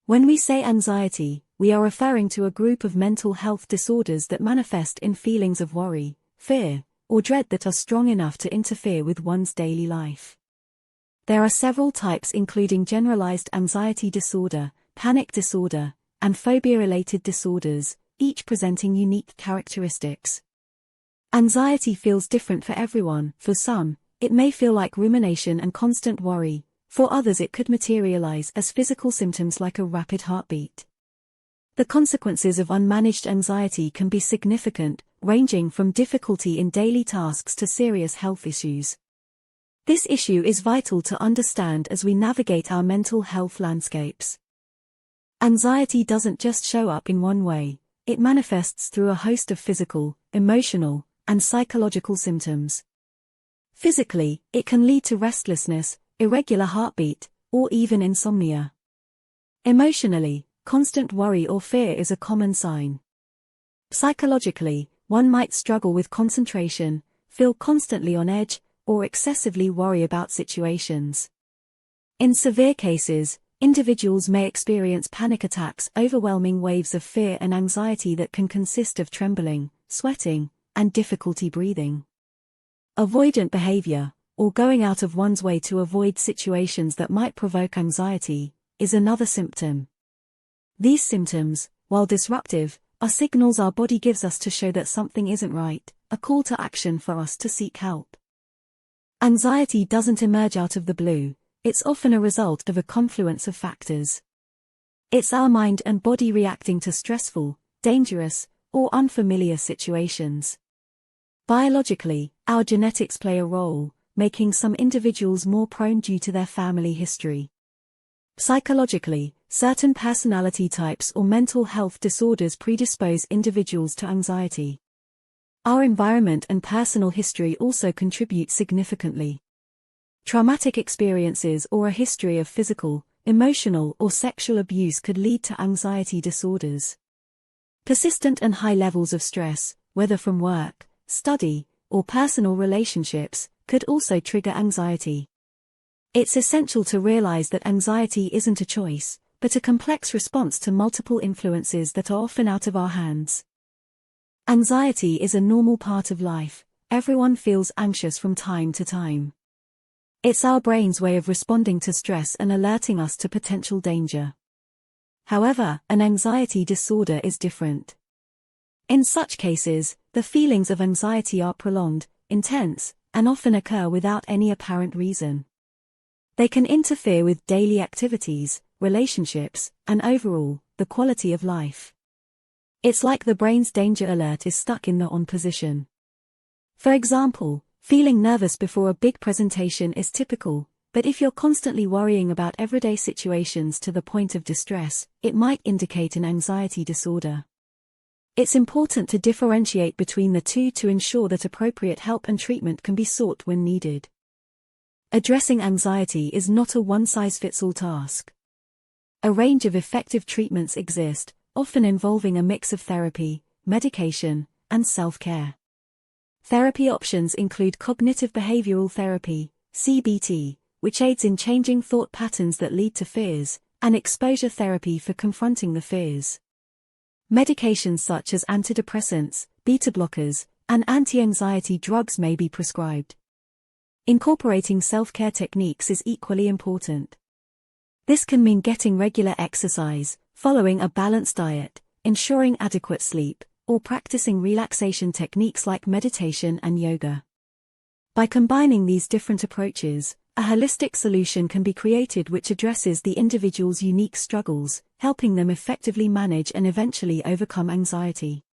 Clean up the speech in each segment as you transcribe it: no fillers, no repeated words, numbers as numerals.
When we say anxiety, we are referring to a group of mental health disorders that manifest in feelings of worry, fear, or dread that are strong enough to interfere with one's daily life. There are several types including generalized anxiety disorder, panic disorder, and phobia-related disorders, each presenting unique characteristics. Anxiety feels different for everyone. For some, it may feel like rumination and constant worry. For others it could materialize as physical symptoms like a rapid heartbeat. The consequences of unmanaged anxiety can be significant, ranging from difficulty in daily tasks to serious health issues. This issue is vital to understand as we navigate our mental health landscapes. Anxiety doesn't just show up in one way, it manifests through a host of physical, emotional, and psychological symptoms. Physically, it can lead to restlessness, irregular heartbeat, or even insomnia. Emotionally, constant worry or fear is a common sign. Psychologically, one might struggle with concentration, feel constantly on edge, or excessively worry about situations. In severe cases, individuals may experience panic attacks, overwhelming waves of fear and anxiety that can consist of trembling, sweating, and difficulty breathing. Avoidant behavior, or going out of one's way to avoid situations that might provoke anxiety, is another symptom. These symptoms, while disruptive, are signals our body gives us to show that something isn't right, a call to action for us to seek help. Anxiety doesn't emerge out of the blue, it's often a result of a confluence of factors. It's our mind and body reacting to stressful, dangerous, or unfamiliar situations. Biologically, our genetics play a role, making some individuals more prone due to their family history. Psychologically, certain personality types or mental health disorders predispose individuals to anxiety. Our environment and personal history also contribute significantly. Traumatic experiences or a history of physical, emotional, or sexual abuse could lead to anxiety disorders. Persistent and high levels of stress, whether from work, study, or personal relationships, could also trigger anxiety. It's essential to realize that anxiety isn't a choice, but a complex response to multiple influences that are often out of our hands. Anxiety is a normal part of life. Everyone feels anxious from time to time. It's our brain's way of responding to stress and alerting us to potential danger. However, an anxiety disorder is different. In such cases, the feelings of anxiety are prolonged, intense, and often occur without any apparent reason. They can interfere with daily activities, relationships, and overall, the quality of life. It's like the brain's danger alert is stuck in the on position. For example, feeling nervous before a big presentation is typical, but if you're constantly worrying about everyday situations to the point of distress, it might indicate an anxiety disorder. It's important to differentiate between the two to ensure that appropriate help and treatment can be sought when needed. Addressing anxiety is not a one-size-fits-all task. A range of effective treatments exist, often involving a mix of therapy, medication, and self-care. Therapy options include cognitive behavioral therapy, CBT, which aids in changing thought patterns that lead to fears, and exposure therapy for confronting the fears. Medications such as antidepressants, beta blockers, and anti-anxiety drugs may be prescribed. Incorporating self-care techniques is equally important. This can mean getting regular exercise, following a balanced diet, ensuring adequate sleep, or practicing relaxation techniques like meditation and yoga. By combining these different approaches, a holistic solution can be created which addresses the individual's unique struggles, helping them effectively manage and eventually overcome anxiety.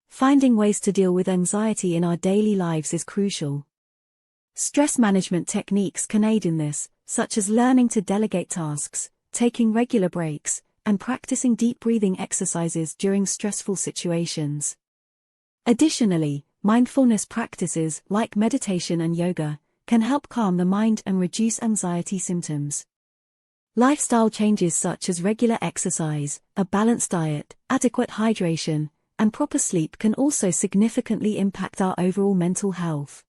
Finding ways to deal with anxiety in our daily lives is crucial. Stress management techniques can aid in this, such as learning to delegate tasks, taking regular breaks, and practicing deep breathing exercises during stressful situations. Additionally, mindfulness practices like meditation and yoga can help calm the mind and reduce anxiety symptoms. Lifestyle changes such as regular exercise, a balanced diet, adequate hydration, and proper sleep can also significantly impact our overall mental health.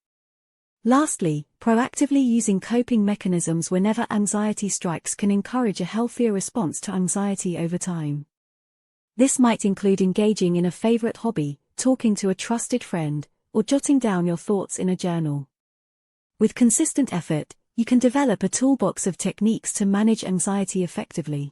Lastly, proactively using coping mechanisms whenever anxiety strikes can encourage a healthier response to anxiety over time. This might include engaging in a favorite hobby, talking to a trusted friend, or jotting down your thoughts in a journal. With consistent effort, you can develop a toolbox of techniques to manage anxiety effectively.